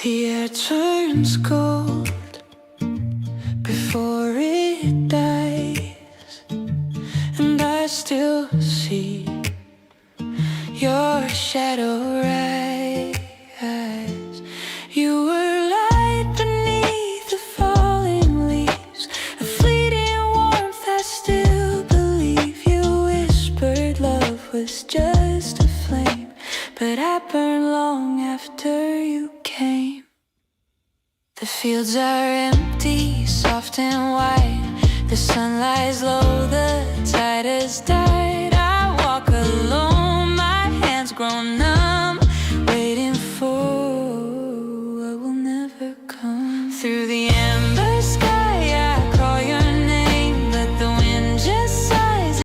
The air turns cold before it dies, and I still see your shadow rise. You were light beneath the falling leaves, a fleeting warmth I still believe. You whispered love was just a flame, but I burned long after you came. The fields are empty, soft and white. The sun lies low, the tide has died. I walk alone, my hands grown numb.